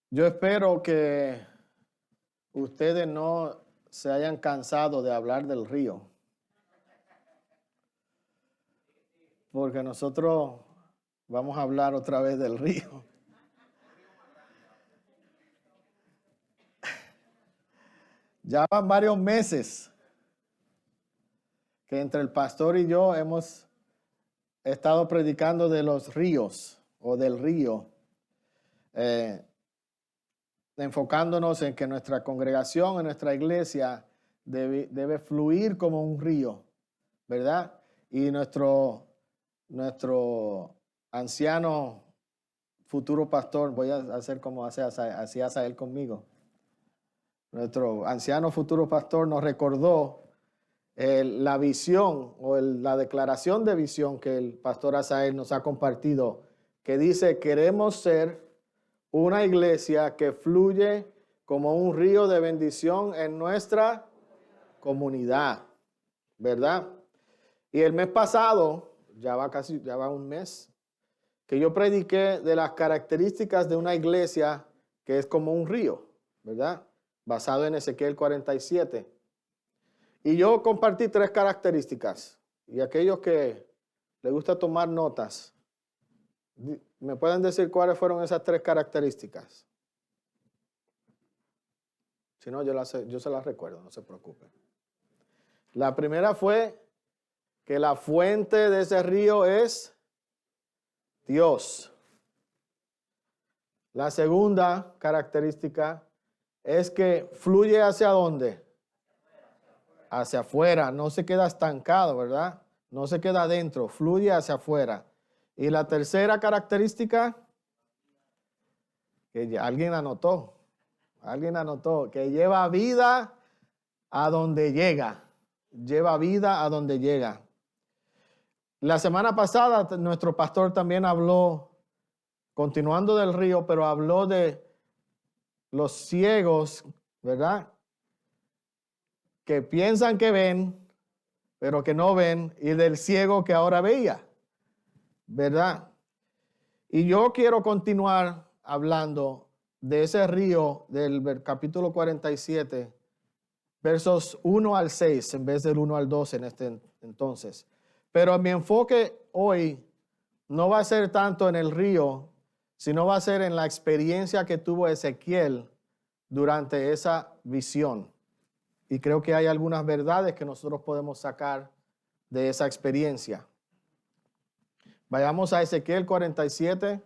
Yo espero que ustedes no se hayan cansado de hablar del río, porque nosotros vamos a hablar otra vez del río. Ya van varios meses que entre el pastor y yo hemos estado predicando de los ríos o del río, eh, enfocándonos en que nuestra congregación, en nuestra iglesia, debe fluir como un río, ¿verdad? Y nuestro anciano futuro pastor, voy a hacer como hacía él conmigo. Nuestro anciano futuro pastor nos recordó la visión o la declaración de visión que el pastor Asael nos ha compartido, que dice: queremos ser una iglesia que fluye como un río de bendición en nuestra comunidad, ¿verdad? Y el mes pasado, ya va un mes, que yo prediqué de las características de una iglesia que es como un río, ¿verdad? Basado en Ezequiel 47. Y yo compartí 3 características. Y aquellos que les gusta tomar notas, ¿me pueden decir cuáles fueron esas 3 características? Si no, yo se las recuerdo, no se preocupen. La primera fue que la fuente de ese río es Dios. La segunda característica es que fluye ¿hacia dónde? Hacia afuera, no se queda estancado, ¿verdad? No se queda adentro, fluye hacia afuera. Y la tercera característica, que alguien anotó, que lleva vida a donde llega. Lleva vida a donde llega. La semana pasada nuestro pastor también habló, continuando del río, pero habló de los ciegos, ¿verdad? Que piensan que ven, pero que no ven, y del ciego que ahora veía, ¿verdad? Y yo quiero continuar hablando de ese río del capítulo 47, versos 1 al 6, en vez del 1 al 12 en este entonces. Pero mi enfoque hoy no va a ser tanto en el río, sino va a ser en la experiencia que tuvo Ezequiel durante esa visión. Y creo que hay algunas verdades que nosotros podemos sacar de esa experiencia. Vayamos a Ezequiel 47,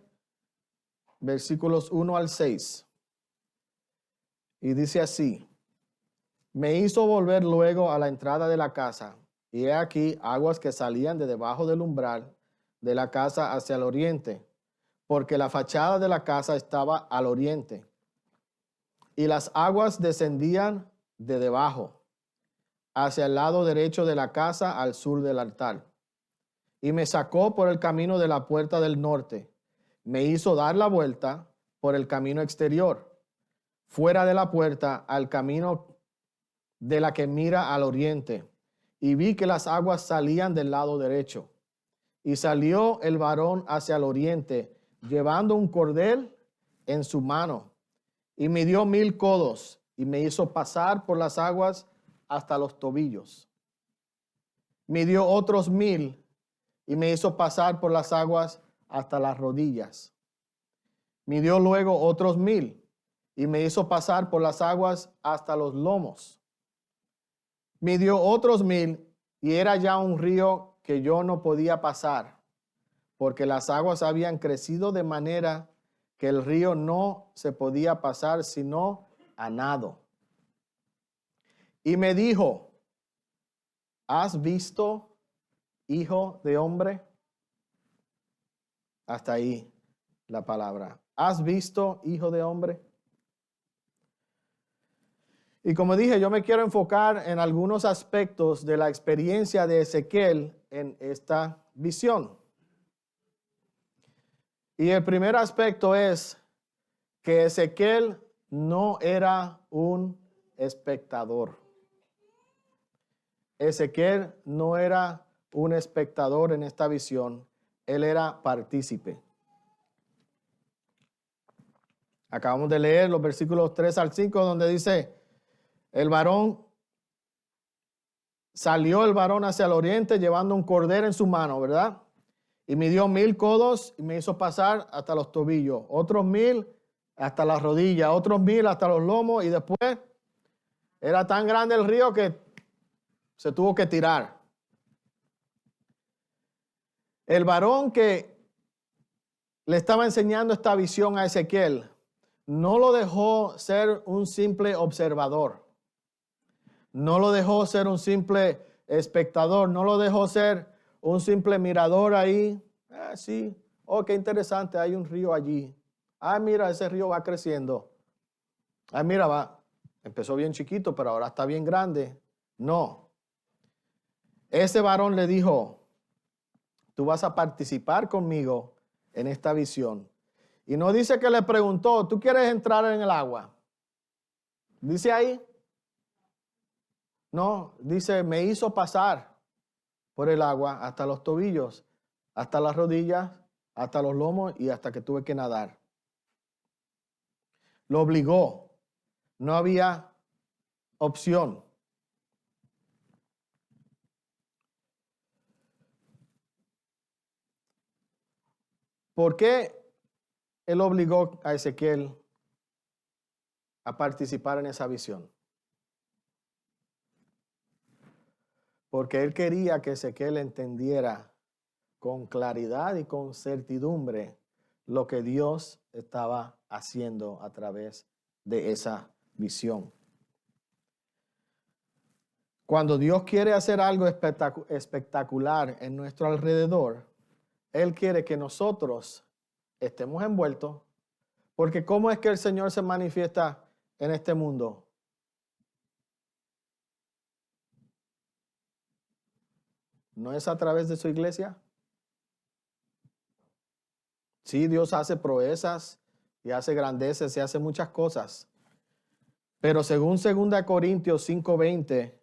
versículos 1 al 6. Y dice así: me hizo volver luego a la entrada de la casa, y he aquí aguas que salían de debajo del umbral de la casa hacia el oriente, porque la fachada de la casa estaba al oriente, y las aguas descendían de debajo, hacia el lado derecho de la casa al sur del altar. Y me sacó por el camino de la puerta del norte, me hizo dar la vuelta por el camino exterior, fuera de la puerta al camino de la que mira al oriente, y vi que las aguas salían del lado derecho. Y salió el varón hacia el oriente, llevando un cordel en su mano, y midió 1000 codos, y me hizo pasar por las aguas hasta los tobillos. Midió otros 1000, y me hizo pasar por las aguas hasta las rodillas. Midió luego otros 1000, y me hizo pasar por las aguas hasta los lomos. Midió otros 1000, y era ya un río que yo no podía pasar, porque las aguas habían crecido de manera que el río no se podía pasar sino a nado. Y me dijo: ¿has visto, hijo de hombre? Hasta ahí la palabra. ¿Has visto, hijo de hombre? Y como dije, yo me quiero enfocar en algunos aspectos de la experiencia de Ezequiel en esta visión. Y el primer aspecto es que Ezequiel no era un espectador. Ezequiel no era un espectador en esta visión, él era partícipe. Acabamos de leer los versículos 3 al 5, donde dice, salió el varón hacia el oriente llevando un cordero en su mano, ¿verdad? Y midió 1000 codos y me hizo pasar hasta los tobillos, otros 1000 hasta las rodillas, otros 1000 hasta los lomos, y después era tan grande el río que se tuvo que tirar. El varón que le estaba enseñando esta visión a Ezequiel no lo dejó ser un simple observador, no lo dejó ser un simple espectador, no lo dejó ser un simple mirador ahí. Sí, oh, qué interesante, hay un río allí. Mira, ese río va creciendo. Mira, empezó bien chiquito, pero ahora está bien grande. No. Ese varón le dijo, tú vas a participar conmigo en esta visión. Y no dice que le preguntó, ¿tú quieres entrar en el agua? ¿Dice ahí? No, dice, me hizo pasar por el agua hasta los tobillos, hasta las rodillas, hasta los lomos y hasta que tuve que nadar. Lo obligó. No había opción. ¿Por qué él obligó a Ezequiel a participar en esa visión? Porque él quería que Ezequiel entendiera con claridad y con certidumbre lo que Dios estaba haciendo a través de esa visión. Cuando Dios quiere hacer algo espectacular en nuestro alrededor, Él quiere que nosotros estemos envueltos, porque ¿cómo es que el Señor se manifiesta en este mundo? ¿No es a través de su iglesia? Sí, Dios hace proezas y hace grandezas y hace muchas cosas. Pero según 2 Corintios 5:20,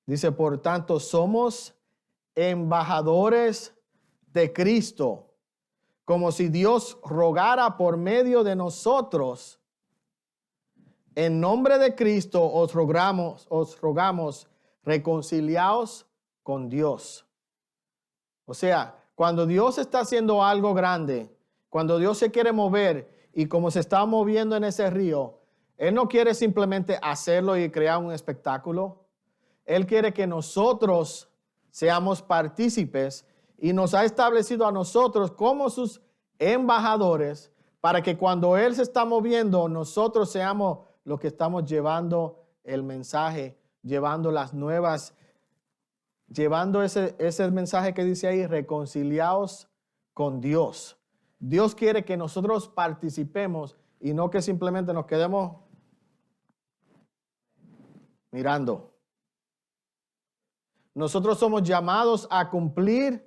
dice, por tanto, somos embajadores de Cristo, como si Dios rogara por medio de nosotros. En nombre de Cristo os rogamos, reconciliaos con Dios. O sea, cuando Dios está haciendo algo grande, cuando Dios se quiere mover y como se está moviendo en ese río, Él no quiere simplemente hacerlo y crear un espectáculo. Él quiere que nosotros seamos partícipes y nos ha establecido a nosotros como sus embajadores para que cuando Él se está moviendo, nosotros seamos los que estamos llevando el mensaje, llevando las nuevas, llevando ese mensaje que dice ahí, reconciliaos con Dios. Dios quiere que nosotros participemos y no que simplemente nos quedemos mirando. Nosotros somos llamados a cumplir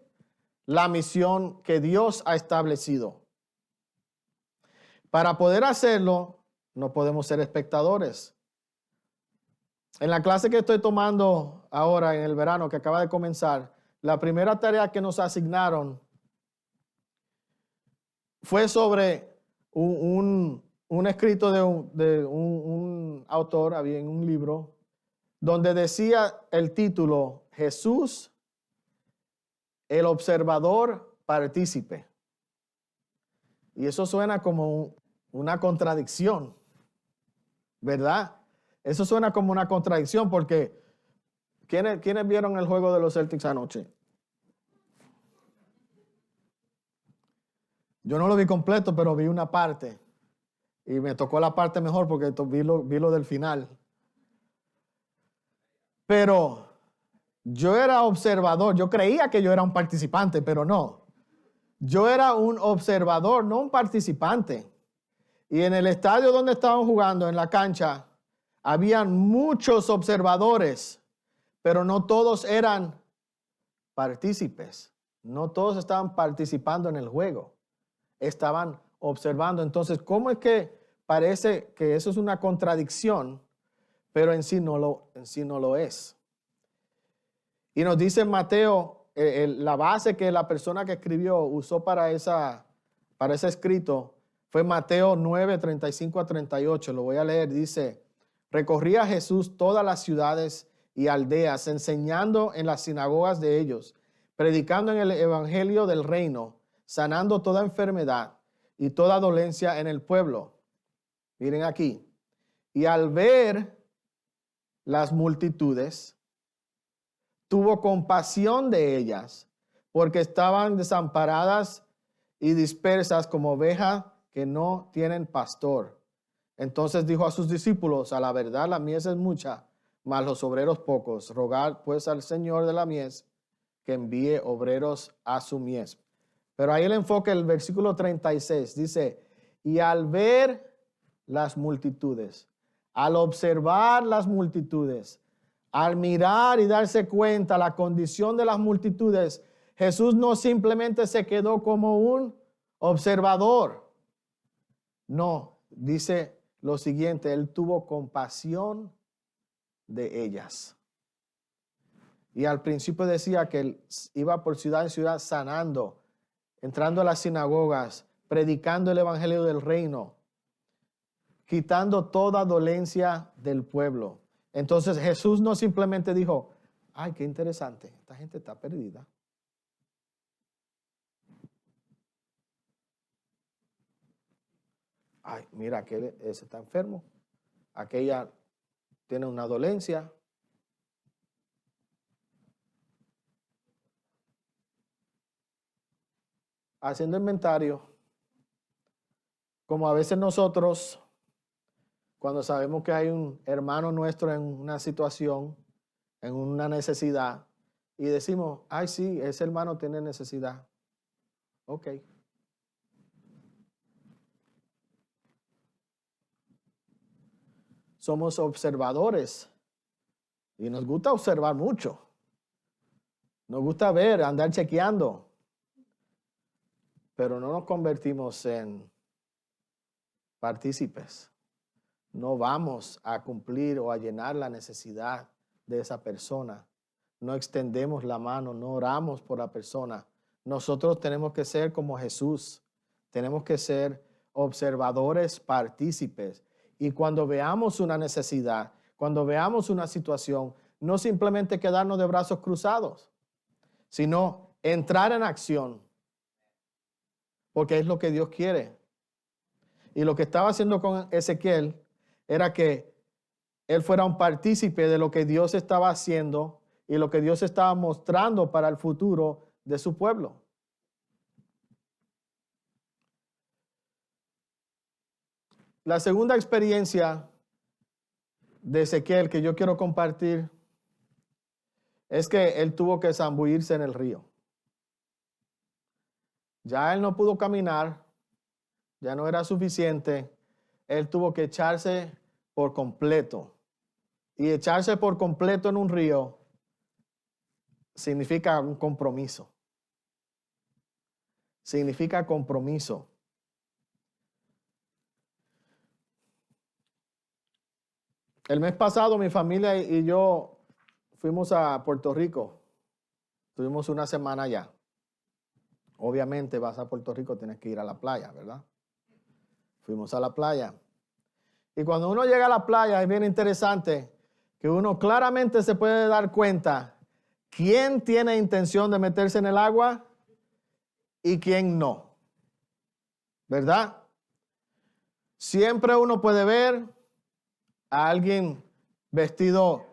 la misión que Dios ha establecido. Para poder hacerlo, no podemos ser espectadores. En la clase que estoy tomando ahora en el verano, que acaba de comenzar, la primera tarea que nos asignaron fue sobre un escrito de un autor, había en un libro, donde decía el título, Jesús, el observador partícipe. Y eso suena como una contradicción, ¿verdad? Eso suena como una contradicción porque ¿quiénes vieron el juego de los Celtics anoche? Yo no lo vi completo, pero vi una parte. Y me tocó la parte mejor porque vi lo del final. Pero yo era observador. Yo creía que yo era un participante, pero no. Yo era un observador, no un participante. Y en el estadio donde estaban jugando, en la cancha, habían muchos observadores, pero no todos eran partícipes. No todos estaban participando en el juego. Estaban observando. Entonces, ¿cómo es que parece que eso es una contradicción, pero en sí no lo es? Y nos dice Mateo, la base que la persona que escribió usó para ese escrito Fue Mateo 9, 35 a 38. Lo voy a leer. Dice, recorría Jesús todas las ciudades y aldeas, enseñando en las sinagogas de ellos, predicando en el evangelio del reino, sanando toda enfermedad y toda dolencia en el pueblo. Miren aquí. Y al ver las multitudes, tuvo compasión de ellas, porque estaban desamparadas y dispersas como ovejas que no tienen pastor. Entonces dijo a sus discípulos, a la verdad la mies es mucha, mas los obreros pocos. Rogad pues al Señor de la mies que envíe obreros a su mies. Pero ahí el enfoque, el versículo 36, dice, y al ver las multitudes, al observar las multitudes, al mirar y darse cuenta la condición de las multitudes, Jesús no simplemente se quedó como un observador. No, dice lo siguiente, él tuvo compasión de ellas. Y al principio decía que él iba por ciudad en ciudad sanando, entrando a las sinagogas, predicando el evangelio del reino, quitando toda dolencia del pueblo. Entonces Jesús no simplemente dijo, ay, qué interesante, esta gente está perdida. Ay, mira, aquel ese está enfermo, aquella tiene una dolencia. Haciendo inventario, como a veces nosotros, cuando sabemos que hay un hermano nuestro en una situación, en una necesidad, y decimos, ay, sí, ese hermano tiene necesidad. Ok. Somos observadores y nos gusta observar mucho. Nos gusta ver, andar chequeando, pero no nos convertimos en partícipes. No vamos a cumplir o a llenar la necesidad de esa persona. No extendemos la mano, no oramos por la persona. Nosotros tenemos que ser como Jesús. Tenemos que ser observadores partícipes. Y cuando veamos una necesidad, cuando veamos una situación, no simplemente quedarnos de brazos cruzados, sino entrar en acción. Porque es lo que Dios quiere. Y lo que estaba haciendo con Ezequiel era que él fuera un partícipe de lo que Dios estaba haciendo y lo que Dios estaba mostrando para el futuro de su pueblo. La segunda experiencia de Ezequiel que yo quiero compartir es que él tuvo que zambullirse en el río. Ya él no pudo caminar, ya no era suficiente, él tuvo que echarse por completo. Y echarse por completo en un río significa un compromiso. Significa compromiso. El mes pasado mi familia y yo fuimos a Puerto Rico. Tuvimos una semana allá. Obviamente vas a Puerto Rico, tienes que ir a la playa, ¿verdad? Fuimos a la playa. Y cuando uno llega a la playa es bien interesante que uno claramente se puede dar cuenta quién tiene intención de meterse en el agua y quién no. ¿Verdad? Siempre uno puede ver a alguien vestido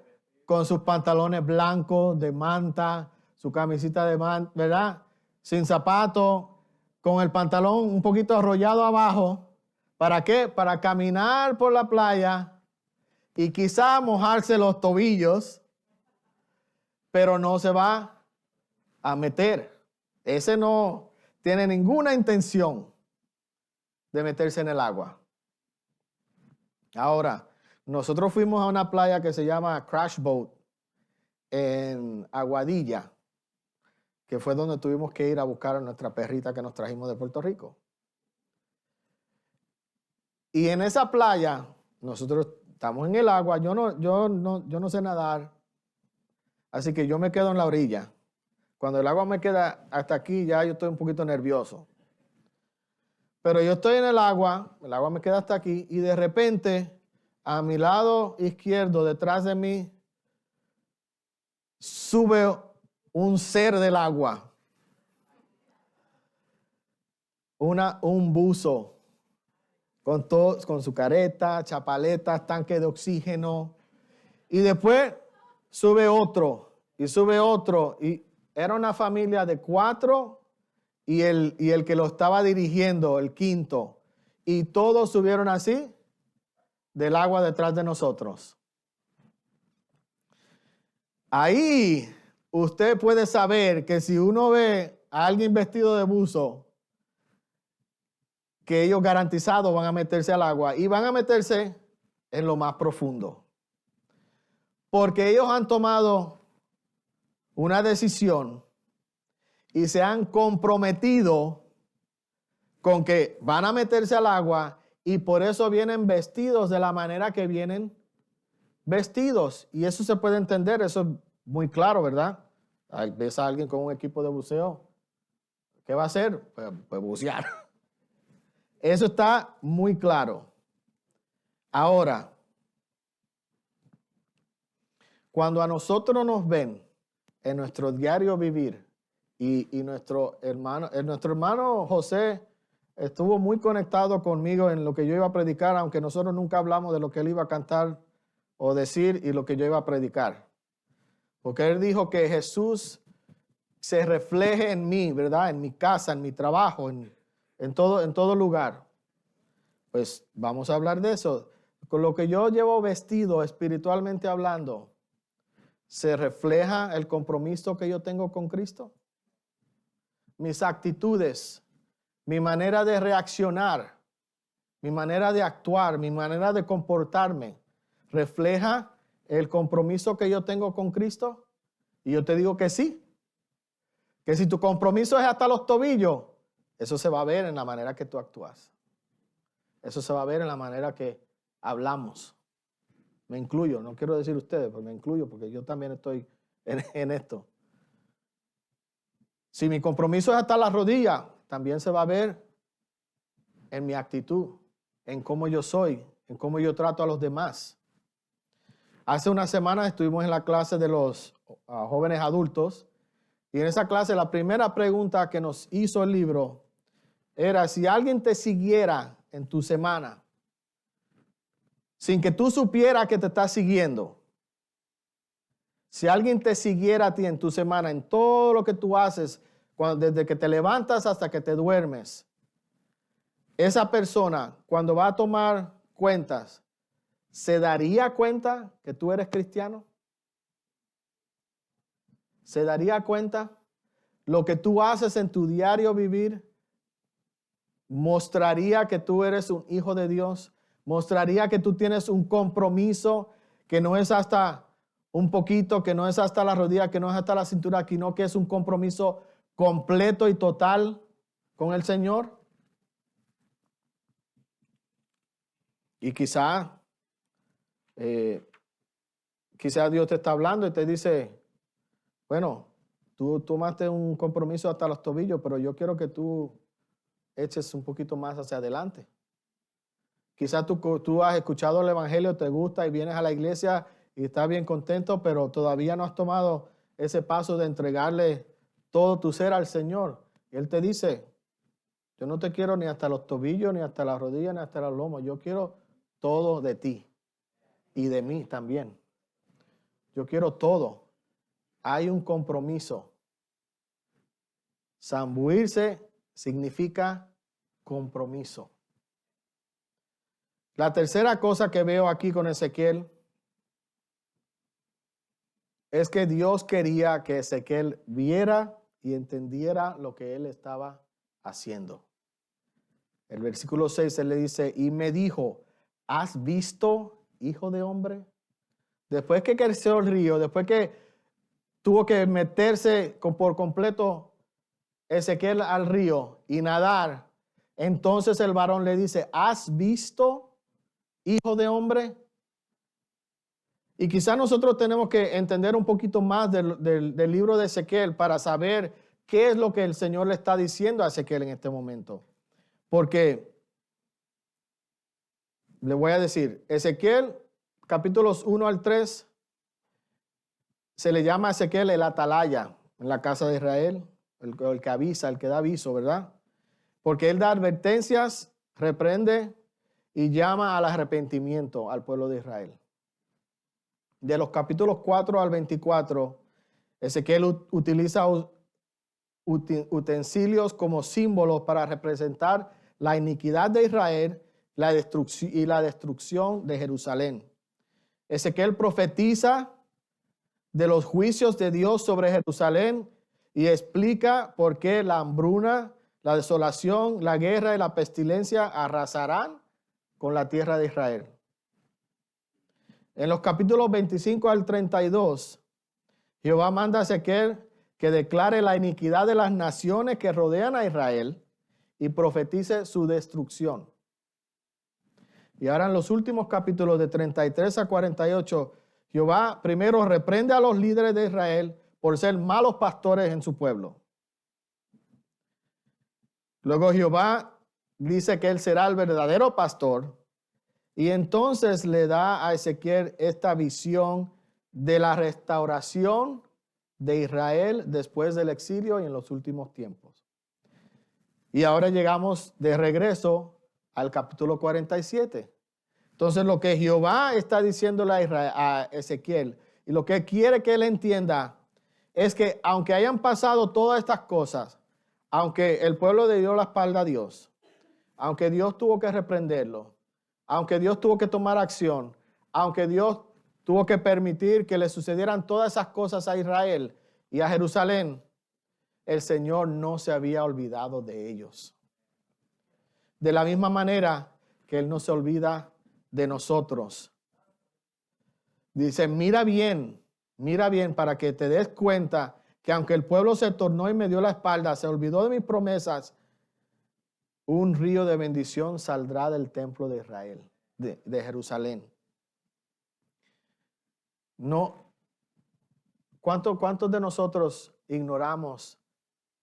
con sus pantalones blancos de manta, su camisita de manta, ¿verdad? Sin zapato, con el pantalón un poquito arrollado abajo. ¿Para qué? Para caminar por la playa y quizá mojarse los tobillos, pero no se va a meter. Ese no tiene ninguna intención de meterse en el agua. Ahora, nosotros fuimos a una playa que se llama Crash Boat en Aguadilla, que fue donde tuvimos que ir a buscar a nuestra perrita que nos trajimos de Puerto Rico. Y en esa playa, nosotros estamos en el agua, yo no sé nadar, así que yo me quedo en la orilla. Cuando el agua me queda hasta aquí, ya yo estoy un poquito nervioso. Pero yo estoy en el agua me queda hasta aquí, y de repente, a mi lado izquierdo, detrás de mí, sube un ser del agua. Un buzo. Con su careta, chapaletas, tanque de oxígeno. Y después sube otro, y era una familia de 4, y el que lo estaba dirigiendo, el quinto. Y todos subieron así, del agua detrás de nosotros. Ahí usted puede saber que si uno ve a alguien vestido de buzo, que ellos garantizados van a meterse al agua, y van a meterse en lo más profundo. Porque ellos han tomado una decisión y se han comprometido con que van a meterse al agua, y por eso vienen vestidos de la manera que vienen vestidos. Y eso se puede entender, eso es muy claro, ¿verdad? Ves a alguien con un equipo de buceo, ¿qué va a hacer? Pues bucear. Eso está muy claro. Ahora, cuando a nosotros nos ven en nuestro diario vivir, y nuestro hermano José estuvo muy conectado conmigo en lo que yo iba a predicar, aunque nosotros nunca hablamos de lo que él iba a cantar o decir y lo que yo iba a predicar. Porque él dijo que Jesús se refleje en mí, ¿verdad? En mi casa, en mi trabajo, en todo lugar. Pues vamos a hablar de eso. Con lo que yo llevo vestido espiritualmente hablando, ¿se refleja el compromiso que yo tengo con Cristo? Mis actitudes, mi manera de reaccionar, mi manera de actuar, mi manera de comportarme, ¿refleja el compromiso que yo tengo con Cristo? Y yo te digo que sí. Que si tu compromiso es hasta los tobillos, eso se va a ver en la manera que tú actúas. Eso se va a ver en la manera que hablamos. Me incluyo, no quiero decir ustedes, pero me incluyo porque yo también estoy en esto. Si mi compromiso es hasta la rodilla, también se va a ver en mi actitud, en cómo yo soy, en cómo yo trato a los demás. Hace unas semanas estuvimos en la clase de los jóvenes adultos, y en esa clase la primera pregunta que nos hizo el libro era: si alguien te siguiera en tu semana, sin que tú supieras que te está siguiendo, si alguien te siguiera a ti en tu semana, en todo lo que tú haces, desde que te levantas hasta que te duermes, esa persona, cuando va a tomar cuentas, ¿se daría cuenta que tú eres cristiano? ¿Se daría cuenta? Lo que tú haces en tu diario vivir mostraría que tú eres un hijo de Dios, mostraría que tú tienes un compromiso que no es hasta un poquito, que no es hasta la rodilla, que no es hasta la cintura, sino que es un compromiso completo y total con el Señor. Y quizá Dios te está hablando y te dice: bueno, tú tomaste un compromiso hasta los tobillos, pero yo quiero que tú eches un poquito más hacia adelante. Quizás tú has escuchado el evangelio, te gusta y vienes a la iglesia y estás bien contento, pero todavía no has tomado ese paso de entregarle todo tu ser al Señor. Y Él te dice: yo no te quiero ni hasta los tobillos, ni hasta las rodillas, ni hasta los lomos. Yo quiero todo de ti y de mí también. Yo quiero todo. Hay un compromiso. Zambuirse significa compromiso. La tercera cosa que veo aquí con Ezequiel es que Dios quería que Ezequiel viera y entendiera lo que él estaba haciendo. El versículo 6, él le dice: y me dijo, ¿has visto, hijo de hombre? Después que creció el río, después que tuvo que meterse por completo Ezequiel al río y nadar, entonces el varón le dice: ¿has visto, hijo de hombre? Y quizás nosotros tenemos que entender un poquito más del libro de Ezequiel para saber qué es lo que el Señor le está diciendo a Ezequiel en este momento. Porque, le voy a decir, Ezequiel, capítulos 1 al 3, se le llama a Ezequiel el atalaya en la casa de Israel, el que avisa, el que da aviso, ¿verdad? Porque él da advertencias, reprende y llama al arrepentimiento al pueblo de Israel. De los capítulos 4 al 24, Ezequiel utiliza utensilios como símbolos para representar la iniquidad de Israel y la destrucción de Jerusalén. Ezequiel profetiza de los juicios de Dios sobre Jerusalén y explica por qué la hambruna, la desolación, la guerra y la pestilencia arrasarán con la tierra de Israel. En los capítulos 25 al 32, Jehová manda a Ezequiel que declare la iniquidad de las naciones que rodean a Israel y profetice su destrucción. Y ahora en los últimos capítulos de 33 a 48, Jehová primero reprende a los líderes de Israel por ser malos pastores en su pueblo. Luego Jehová dice que él será el verdadero pastor y entonces le da a Ezequiel esta visión de la restauración de Israel después del exilio y en los últimos tiempos. Y ahora llegamos de regreso al capítulo 47. Entonces lo que Jehová está diciéndole a Ezequiel y lo que quiere que él entienda es que aunque hayan pasado todas estas cosas, aunque el pueblo le dio la espalda a Dios, aunque Dios tuvo que reprenderlo, aunque Dios tuvo que tomar acción, aunque Dios tuvo que permitir que le sucedieran todas esas cosas a Israel y a Jerusalén, el Señor no se había olvidado de ellos. De la misma manera que Él no se olvida de nosotros. Dice, mira bien para que te des cuenta que aunque el pueblo se tornó y me dio la espalda, se olvidó de mis promesas, un río de bendición saldrá del templo de Israel, de Jerusalén. No, ¿cuántos de nosotros ignoramos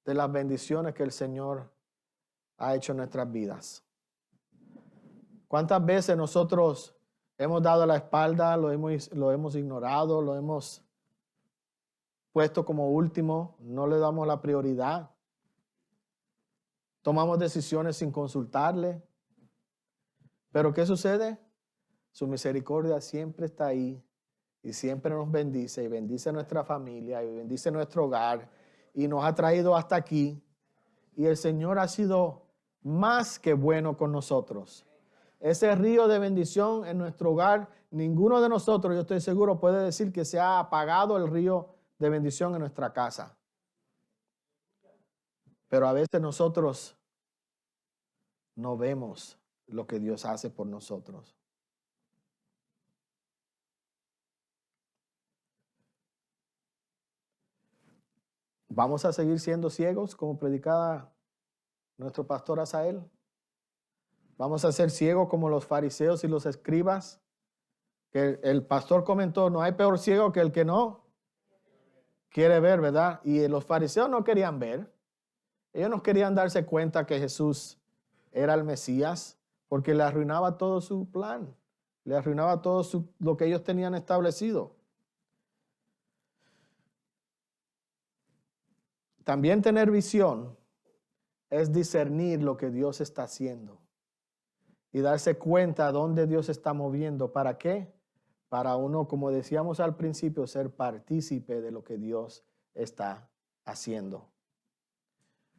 de las bendiciones que el Señor ha hecho en nuestras vidas? ¿Cuántas veces nosotros hemos dado la espalda, lo hemos ignorado, lo hemos puesto como último, no le damos la prioridad? Tomamos decisiones sin consultarle. Pero ¿qué sucede? Su misericordia siempre está ahí y siempre nos bendice y bendice nuestra familia y bendice nuestro hogar y nos ha traído hasta aquí. Y el Señor ha sido más que bueno con nosotros. Ese río de bendición en nuestro hogar, ninguno de nosotros, yo estoy seguro, puede decir que se ha apagado el río de bendición en nuestra casa. Pero a veces nosotros no vemos lo que Dios hace por nosotros. ¿Vamos a seguir siendo ciegos como predicaba nuestro pastor Asael? ¿Vamos a ser ciegos como los fariseos y los escribas? Que el pastor comentó, no hay peor ciego que el que no quiere ver, ¿verdad? Y los fariseos no querían ver. Ellos no querían darse cuenta que Jesús era el Mesías porque le arruinaba todo su plan. Le arruinaba todo lo que ellos tenían establecido. También tener visión es discernir lo que Dios está haciendo y darse cuenta dónde Dios está moviendo. ¿Para qué? Para uno, como decíamos al principio, ser partícipe de lo que Dios está haciendo.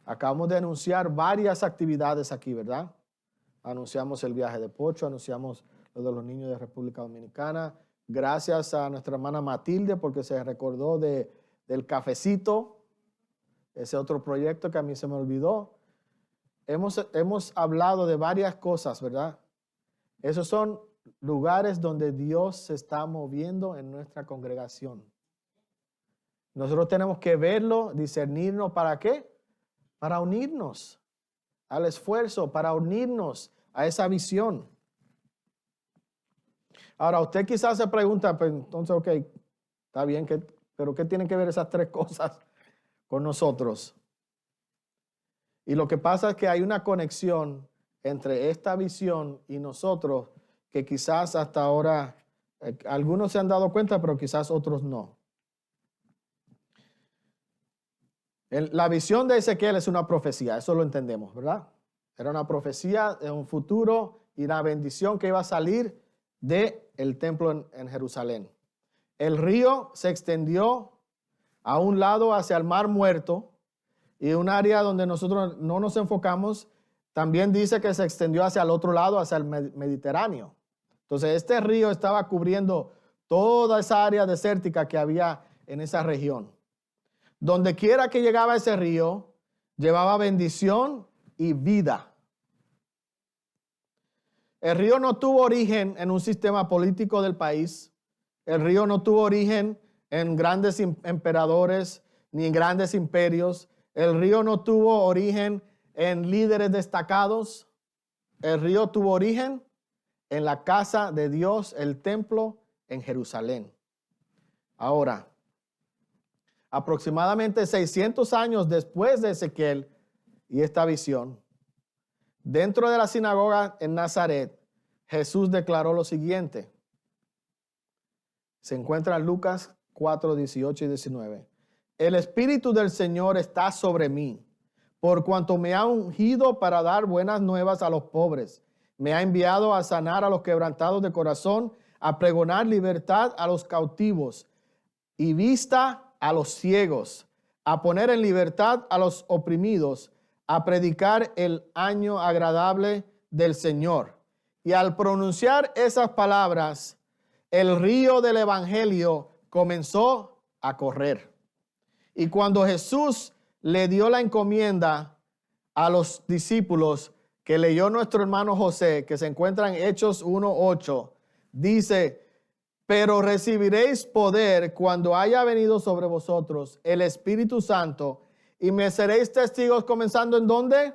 Acabamos de anunciar varias actividades aquí, ¿verdad? Anunciamos el viaje de Pocho, anunciamos lo de los niños de República Dominicana. Gracias a nuestra hermana Matilde porque se recordó del cafecito, ese otro proyecto que a mí se me olvidó. Hemos hablado de varias cosas, ¿verdad? Esos son lugares donde Dios se está moviendo en nuestra congregación. Nosotros tenemos que verlo, discernirnos. ¿Para qué? Para unirnos al esfuerzo, para unirnos a esa visión. Ahora, usted quizás se pregunta, pues entonces, ok, está bien, pero ¿qué tienen que ver esas tres cosas con nosotros? Y lo que pasa es que hay una conexión entre esta visión y nosotros que quizás hasta ahora algunos se han dado cuenta, pero quizás otros no. La visión de Ezequiel es una profecía, eso lo entendemos, ¿verdad? Era una profecía de un futuro y la bendición que iba a salir del templo en Jerusalén. El río se extendió a un lado hacia el Mar Muerto y un área donde nosotros no nos enfocamos, también dice que se extendió hacia el otro lado, hacia el Mediterráneo. Entonces este río estaba cubriendo toda esa área desértica que había en esa región. Donde quiera que llegaba ese río, llevaba bendición y vida. El río no tuvo origen en un sistema político del país. El río no tuvo origen en grandes emperadores ni en grandes imperios. El río no tuvo origen en líderes destacados. El río tuvo origen en la casa de Dios, el templo en Jerusalén. Ahora, aproximadamente 600 años después de Ezequiel y esta visión, dentro de la sinagoga en Nazaret, Jesús declaró lo siguiente. Se encuentra en Lucas 4, 18 y 19. El Espíritu del Señor está sobre mí, por cuanto me ha ungido para dar buenas nuevas a los pobres. Me ha enviado a sanar a los quebrantados de corazón, a pregonar libertad a los cautivos y vista a los ciegos, a poner en libertad a los oprimidos, a predicar el año agradable del Señor. Y al pronunciar esas palabras, el río del evangelio comenzó a correr. Y cuando Jesús le dio la encomienda a los discípulos que leyó nuestro hermano José, que se encuentra en Hechos 1:8, dice: pero recibiréis poder cuando haya venido sobre vosotros el Espíritu Santo y me seréis testigos, comenzando ¿en dónde?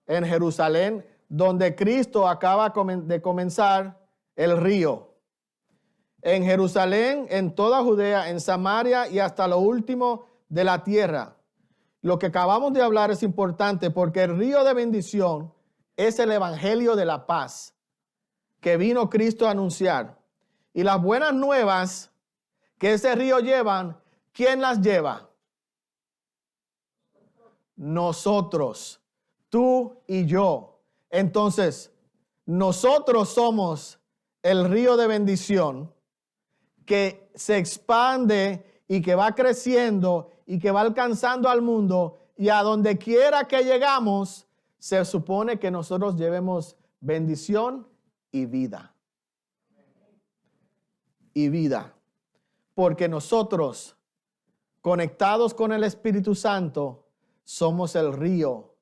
En Jerusalén, donde Cristo acaba de comenzar el río. En Jerusalén, en toda Judea, en Samaria y hasta lo último de la tierra. Lo que acabamos de hablar es importante porque el río de bendición es el evangelio de la paz que vino Cristo a anunciar. Y las buenas nuevas que ese río llevan, ¿quién las lleva? Nosotros, tú y yo. Entonces, nosotros somos el río de bendición que se expande y que va creciendo y que va alcanzando al mundo, y a donde quiera que llegamos, se supone que nosotros llevemos bendición y vida. Y vida. Porque nosotros, conectados con el Espíritu Santo, somos el río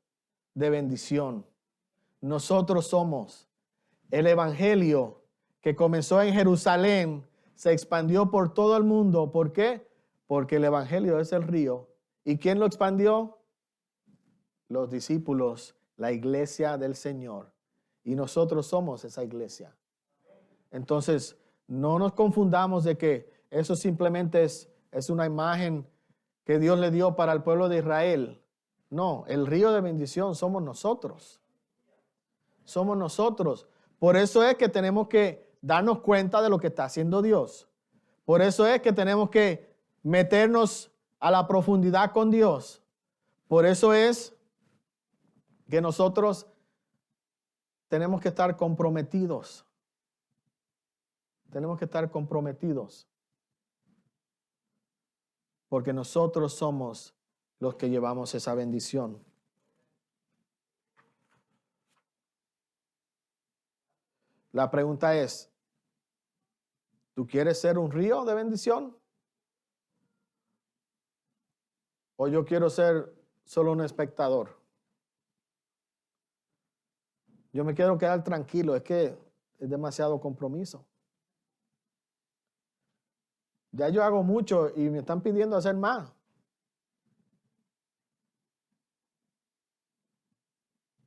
de bendición. Nosotros somos el evangelio que comenzó en Jerusalén, se expandió por todo el mundo. ¿Por qué? Porque el evangelio es el río. ¿Y quién lo expandió? Los discípulos, la iglesia del Señor. Y nosotros somos esa iglesia. Entonces, no nos confundamos de que eso simplemente es una imagen que Dios le dio para el pueblo de Israel. No, el río de bendición somos nosotros. Somos nosotros. Por eso es que tenemos que darnos cuenta de lo que está haciendo Dios. Por eso es que tenemos que meternos a la profundidad con Dios. Por eso es que nosotros tenemos que estar comprometidos. Tenemos que estar comprometidos. Porque nosotros somos los que llevamos esa bendición. La pregunta es, ¿tú quieres ser un río de bendición? ¿O yo quiero ser solo un espectador? Yo me quiero quedar tranquilo, es que es demasiado compromiso. Ya yo hago mucho y me están pidiendo hacer más.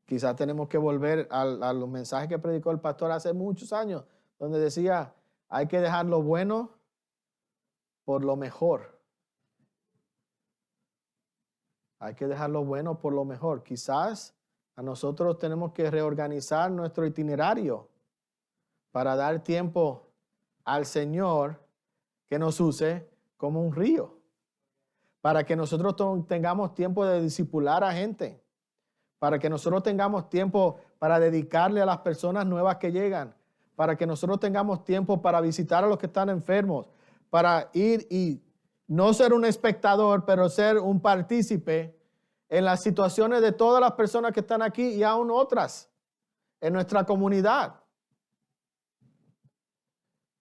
Quizás tenemos que volver a los mensajes que predicó el pastor hace muchos años, donde decía, hay que dejar lo bueno por lo mejor. Hay que dejar lo bueno por lo mejor. Quizás a nosotros tenemos que reorganizar nuestro itinerario para dar tiempo al Señor que nos use como un río. Para que nosotros tengamos tiempo de discipular a gente. Para que nosotros tengamos tiempo para dedicarle a las personas nuevas que llegan. Para que nosotros tengamos tiempo para visitar a los que están enfermos. Para ir y no ser un espectador, pero ser un partícipe en las situaciones de todas las personas que están aquí y aún otras en nuestra comunidad.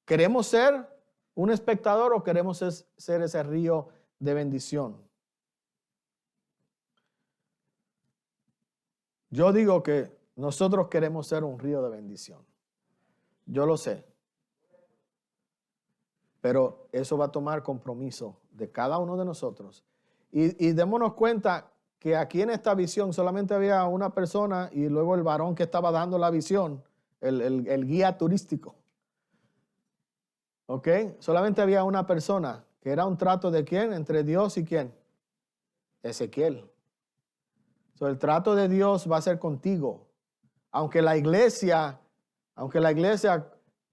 ¿Queremos ser un espectador o queremos ser ese río de bendición? Yo digo que nosotros queremos ser un río de bendición. Yo lo sé. Pero eso va a tomar compromiso de cada uno de nosotros. Y démonos cuenta que aquí en esta visión solamente había una persona y luego el varón que estaba dando la visión, el guía turístico. ¿Ok? Solamente había una persona, que era un trato de ¿quién? Entre Dios y ¿quién? Ezequiel. So, el trato de Dios va a ser contigo. Aunque la iglesia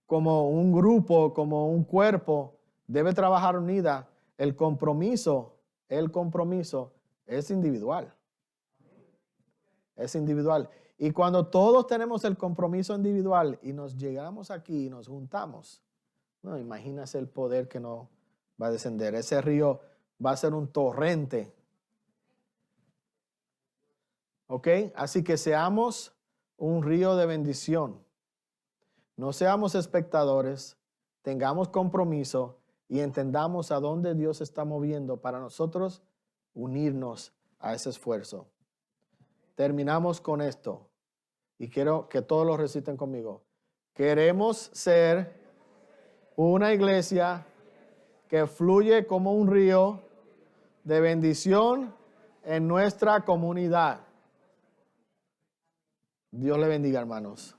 como un grupo, como un cuerpo, debe trabajar unida, el compromiso es individual. Es individual. Y cuando todos tenemos el compromiso individual y nos llegamos aquí y nos juntamos, no, imagínese el poder que no va a descender. Ese río va a ser un torrente. ¿Ok? Así que seamos un río de bendición. No seamos espectadores, tengamos compromiso y entendamos a dónde Dios está moviendo para nosotros unirnos a ese esfuerzo. Terminamos con esto y quiero que todos lo reciten conmigo. Queremos ser una iglesia que fluye como un río de bendición en nuestra comunidad. Dios le bendiga, hermanos.